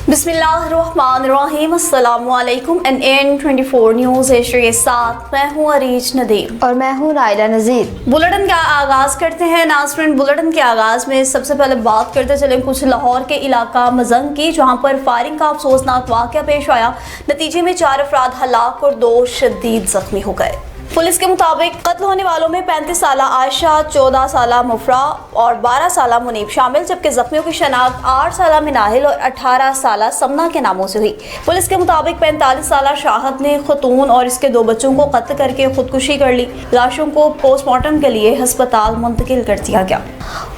बिस्मिल्लाहिर्रहमानिर्रहीम, अस्सलामुअलैकुम। NN 24 news Asia के साथ मैं हूँ अरीज नदीम और मैं हूँ नाइला नज़ीर। बुलेटिन का आगाज़ करते हैं। नाज़रीन, बुलेटिन के आगाज़ में सबसे पहले बात करते चलें कुछ लाहौर के इलाका मजंग की, जहाँ पर फायरिंग का अफसोसनाक वाक़या पेश आया। नतीजे में 4 अफराद हलाक और 2 शदीद जख्मी हो गए। पुलिस के मुताबिक कत्ल होने वालों में 35 साला आयशा, 14 साला मुफरा और 12 साला मुनीब शामिल, जबकि जख्मियों की शनाख्त 8 साला मिनाहिल और 18 साला समना के नामों से हुई। पुलिस के मुताबिक 45 साला शाहद ने खतून और इसके 2 बच्चों को कत्ल करके खुदकुशी कर ली। लाशों को पोस्टमार्टम के लिए अस्पताल मुंतकिल कर दिया गया।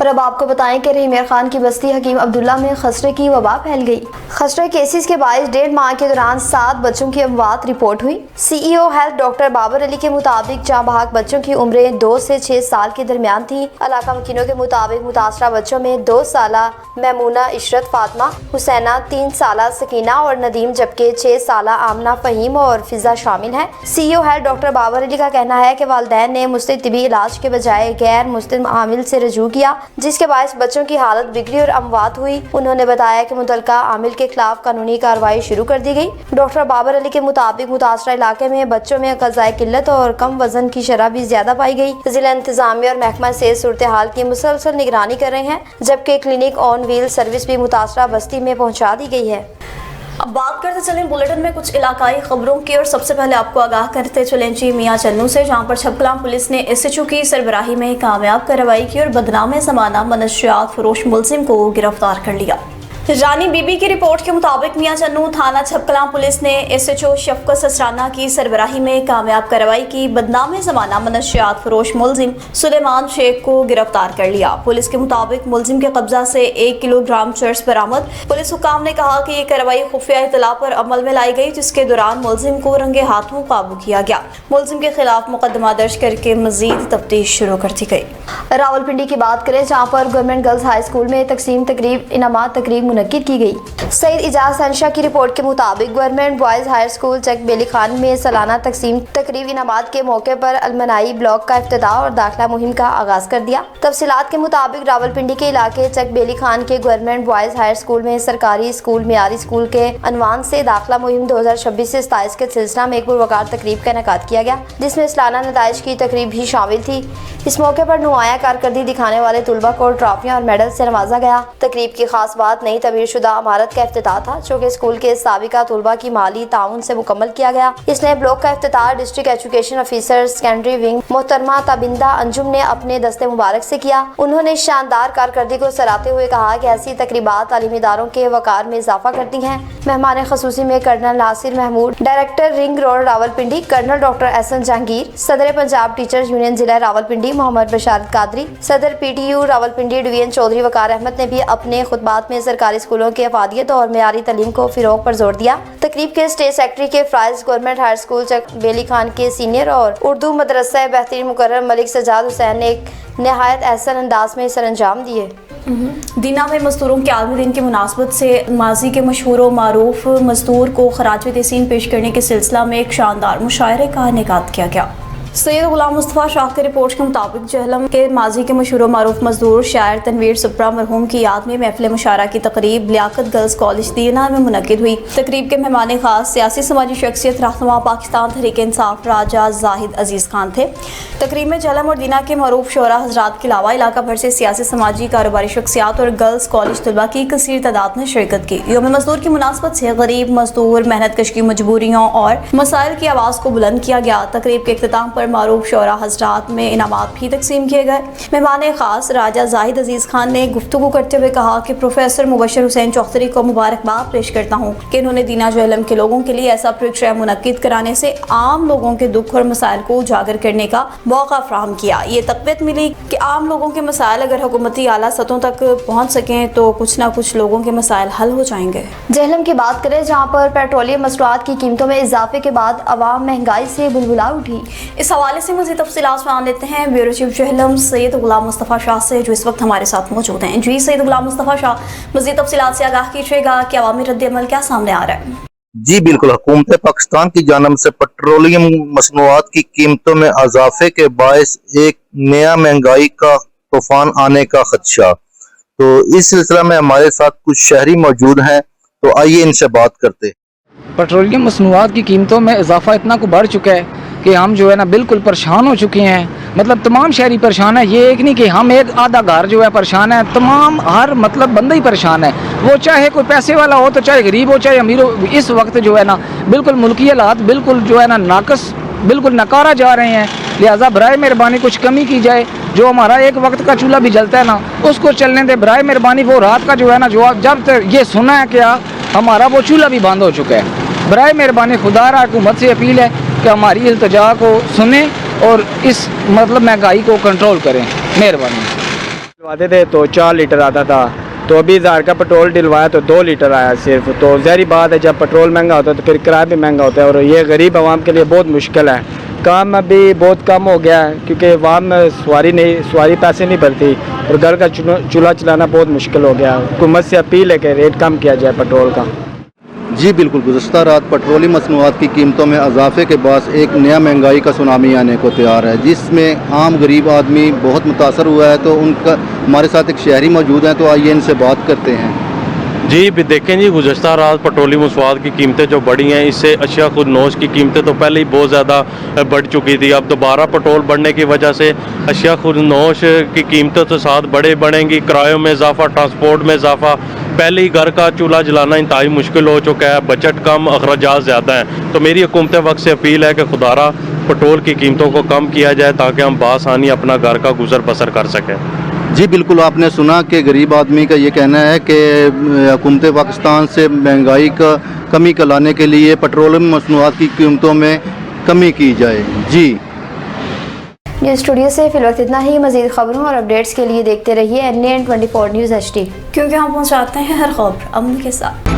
और अब आपको बताएं कि रहीम खान की बस्ती हकीम अब्दुल्ला में खसरे की वबा फैल गई। खसरे केसेस के बायस 1.5 माह के दौरान 7 बच्चों की अमवात रिपोर्ट हुई। CEO health doctor Babar Ali के मुताबिक जाँ बहक बच्चों की उम्रें 2 से 6 साल के दरमियान थी। इलाका मकीनों के मुताबिक मुतासरा बच्चों में 2 साला मैमूना इशरत फातिमा, हुसैना, 3 साला सकीना और नदीम, जबकि 6 साला आमना, फहीम और फिजा शामिल हैं। CEO health doctor Babar Ali का कहना है कि वालिदैन ने मुस्तकिल तिबी इलाज के बजाय गैर मुस्तकिल आमिल से रजू किया, जिसके बायस बच्चों की हालत बिगड़ी और अमवात हुई। उन्होंने बताया कि मुतलका आमिल के खिलाफ कानूनी कार्रवाई शुरू कर दी गई। डॉक्टर बाबर अली के मुताबिक मुतासरा इलाके में बच्चों में ग़िज़ाई किल्लत और कम वजन की शरह भी ज्यादा पाई गई। जिला इंतजामिया और महकमा सेहत सूरत हाल की मुसलसल निगरानी कर रहे हैं, जबकि क्लिनिक ऑन व्हील सर्विस भी मुतासरा बस्ती में पहुँचा दी गई है। अब बात करते चलें बुलेटिन में कुछ इलाकाई खबरों की, और सबसे पहले आपको आगाह करते चलें जी मियाँ चन्नू से, जहाँ पर छबकलां पुलिस ने SHO की सरबराही में कामयाब कार्रवाई की और बदनाम ज़माना मनशियात फरोश मुलजिम को गिरफ्तार कर लिया। रानी बीबी की रिपोर्ट के मुताबिक मियाँ चन्नू थाना छबकलां पुलिस ने SHO शफकत ससराना की सरबराही में कामयाब कार्रवाई की। बदनाम ज़माना मनशियात फरोश मुलजिम सुलेमान शेख को गिरफ्तार कर लिया। पुलिस के मुताबिक मुलजिम के कब्जा से 1 किलोग्राम चर्स बरामद। पुलिस हुकाम ने कहा कि ये कार्रवाई खुफिया इतला पर अमल में लाई गई, जिसके दौरान मुलजिम को रंगे हाथों काबू किया गया। मुलजिम के खिलाफ मुकदमा दर्ज करके मजीद तफ्तीश शुरू कर दी गई। रावलपिंडी की बात करें, जहाँ पर गवर्नमेंट गर्ल्स हाई स्कूल में तकसीम तकरीब इनामात तकरीब मुनक्किद की गई। सईद इजाज हंशा की रिपोर्ट के मुताबिक गवर्नमेंट बॉयज हाई स्कूल चक बेली खान में सालाना तकसीम तकरीब इनामात के मौके पर अलमनाई ब्लॉक का इफ्तिताह और दाखिला मुहिम का आगाज कर दिया। तफसीलात के मुताबिक रावलपिंडी के इलाके चक बेली खान के गवर्नमेंट बॉयज हाई स्कूल में सरकारी स्कूल मियारी स्कूल के अनवान से दाखिला मुहिम 2026 से 27 के सिलसिला में एक पुरवकार तकरीब का इनेकाद किया गया, जिसमें सालाना नताइज की तकरीब भी शामिल थी। इस मौके पर नुमाया कारकर्दगी दिखाने वाले तुलबा को ट्रॉफियां और मेडल से नवाजा गया। तकरीब की खास बात नई तमीरशुदा इमारत का इफ्तिताह था, जो कि स्कूल के साबिका तुलबा की माली ताउन से मुकम्मल किया गया। इस नए ब्लॉक का इफ्तिताह district education officer secondary wing मोहतरमा ताबिंदा अंजुम ने अपने दस्ते मुबारक से किया। उन्होंने शानदार कारकर्दगी को सराहते हुए कहा कि ऐसी तकरीबात तालीमी इदारों के वकार में इजाफा करती हैं। मेहमान खसूसी में colonel Nasir Mahmood, director ring road Rawalpindi, colonel doctor Ehsan Jahangir, सदर पंजाब टीचर्स यूनियन जिला रावलपिंडी मोहम्मद बशारत कादरी, सदर PTU रावलपिंडी डिवीजन चौधरी वकार अहमद ने भी अपने खुतबात में सरकारी स्कूलों की अफादियत और मेयारी तालीम को फिरोग पर जोर दिया। तकरीब के स्टेट सेक्रेटरी के फ्राइज गवर्नमेंट हाई स्कूल चक बेली खान के सीनियर और उर्दू मदरसा बेहतरीन मुकर्रर मलिक सजाद हुसैन ने एक नहायत एहसन अंदाज में सरअंजाम दिए। दीना में मजदूरों के आलमी दिन की मुनासबत से माजी के मशहूर व मारूफ मजदूर को खराज तहसीन पेश करने के सिलसिला में एक शानदार मुशायरे का इनेकाद किया गया। सैयद गुलाम मुस्तफ़ा शाह की रिपोर्ट के मुताबिक जहलम के माजी के मशहूर मारूफ मजदूर शायर तनवीर सुप्रा मरहूम की याद में महफिल मुशायरा की तकरीब लियाकत गर्ल्स कॉलेज दीना में मुनक्किद हुई। तकरीब के मेहमान खास सियासी समाजी शख्सियत रहनुमा पाकिस्तान तहरीक इंसाफ राजा जाहिद अजीज़ खान थे। तकरीब में जहलम और दीना के मरूफ शोरा हजरात के अलावा इलाका भर से सियासी समाजी कारोबारी शख्सियात और गर्ल्स कॉलेज तलबा की कसीर तादाद में शिरकत की। यौम मजदूर की मुनासबत से गरीब मजदूर मेहनत कश की मजबूरियों और मसाइल की आवाज़ को बुलंद किया गया। तकरीब के इख्तिताम पर मारूफ शोरा हजरात में इनामात भी तकसीम किए गए। मेहमान खास राजा जाहिद अजीज़ खान ने गुफ्तगू करते हुए कहा कि प्रोफेसर मुबशर हुसैन चौधरी को मुबारकबाद पेश करता हूँ कि इन्होंने दीना जहलम के लोगों के लिए ऐसा प्रोग्राम मुनक्किद कराने से आम लोगों के दुख और मसाइल को उजागर करने का मौका फराहम किया। ये तक़वियत मिली कि आम लोगों के मसाइल अगर हुकूमती आला सतहों तक पहुँच सकें तो कुछ ना कुछ लोगों के मसाइल हल हो जाएंगे। जहलम की बात करें, जहाँ पर पेट्रोलियम मसनूआत की कीमतों में इजाफे के बाद अवाम महंगाई से बुलबुला उठी। इस हवाले से मज़ीद तफ़सीलात जान लेते हैं ब्यूरो चीफ जहलम सैयद गुलाम मुस्तफ़ा शाह से, जो इस वक्त हमारे साथ मौजूद हैं। जी सैयद गुलाम मुस्तफ़ा शाह, मज़ीद तफ़सीलात से आगाह कीजिएगा कि अवामी रद्द-ए-अमल क्या सामने आ रहा है? जी बिल्कुल, हुकूमत पाकिस्तान की जानब से पेट्रोलियम मसनूआत की कीमतों में इजाफे के बायस एक नया महंगाई का तूफान आने का खदशा। तो इस सिलसिला में हमारे साथ कुछ शहरी मौजूद हैं तो आइए इनसे बात करते। पेट्रोलियम मसनूआत की कीमतों में इजाफा इतना को बढ़ चुका है कि हम जो है ना बिल्कुल परेशान हो चुके हैं। मतलब तमाम शहरी परेशान है, ये एक नहीं कि हम एक आधा घर जो है परेशान है, तमाम हर मतलब बंदा ही परेशान है, वो चाहे कोई पैसे वाला हो तो चाहे गरीब हो चाहे अमीर हो। इस वक्त जो है ना बिल्कुल मुल्की हालात बिल्कुल जो है ना नाकस बिल्कुल नकारा जा रहे हैं। लिहाजा बराए मेहरबानी कुछ कमी की जाए। जो हमारा एक वक्त का चूल्हा भी जलता है ना उसको चलने दे बराए मेहरबानी। वो रात का जो है ना जो जब तक ये सुना है क्या हमारा वो चूल्हा भी बंद हो चुका है। बराए मेहरबानी खुदारा हुकूमत से अपील है कि हमारी इल्तिजा को सुने और इस मतलब महंगाई को कंट्रोल करें, मेहरबानी। डलवाते थे तो 4 लीटर आता था, तो अभी 1000 का पेट्रोल डलवाया तो 2 लीटर आया सिर्फ। तो ज़ाहिर बात है जब पेट्रोल महंगा होता है तो फिर किराया भी महंगा होता है और ये गरीब आवाम के लिए बहुत मुश्किल है। काम अभी बहुत कम हो गया है क्योंकि आवाम में सवारी पैसे नहीं भरती और घर का चूल्हा चलाना बहुत मुश्किल हो गया। हुकूमत से अपील है कि रेट कम किया जाए पेट्रोल का। जी बिल्कुल, गुज़श्ता रात पेट्रोलियम मसनूआत की कीमतों में इजाफे के बाद एक नया महंगाई का सुनामी आने को तैयार है, जिसमें आम गरीब आदमी बहुत मुतासर हुआ है। तो उनका हमारे साथ एक शहरी मौजूद हैं, तो आइए इनसे बात करते हैं। जी भी देखें जी, गुज़श्ता रात पेट्रोलियम मसनूआत की कीमतें जो बढ़ी हैं, इससे अशिया खुद नोश की कीमतें तो पहले ही बहुत ज़्यादा बढ़ चुकी थी। अब दोबारा पेट्रोल बढ़ने की वजह से अशिया खुद नोश की कीमतें तो साथ बढ़ेंगी। किरायों में इजाफा, ट्रांसपोर्ट में इजाफा, पहले ही घर का चूल्हा जलाना इंतहाई मुश्किल हो चुका है, बजट कम, अखराजात ज़्यादा हैं। तो मेरी हुकूमत वक्त से अपील है कि खुदारा पेट्रोल की कीमतों को कम किया जाए ताकि हम बआसानी अपना घर का गुजर बसर कर सकें। जी बिल्कुल, आपने सुना कि गरीब आदमी का ये कहना है कि हुकूमत पाकिस्तान से महंगाई का कमी लाने के लिए पेट्रोलियम मसनूआत की कीमतों में कमी की जाए। जी न्यूज़ स्टूडियो से फिलवक्त इतना ही। मज़ीद खबरों और अपडेट्स के लिए देखते रहिए NN24 न्यूज़ HD, क्योंकि हम पहुंचाते हैं हर खबर अमन के साथ।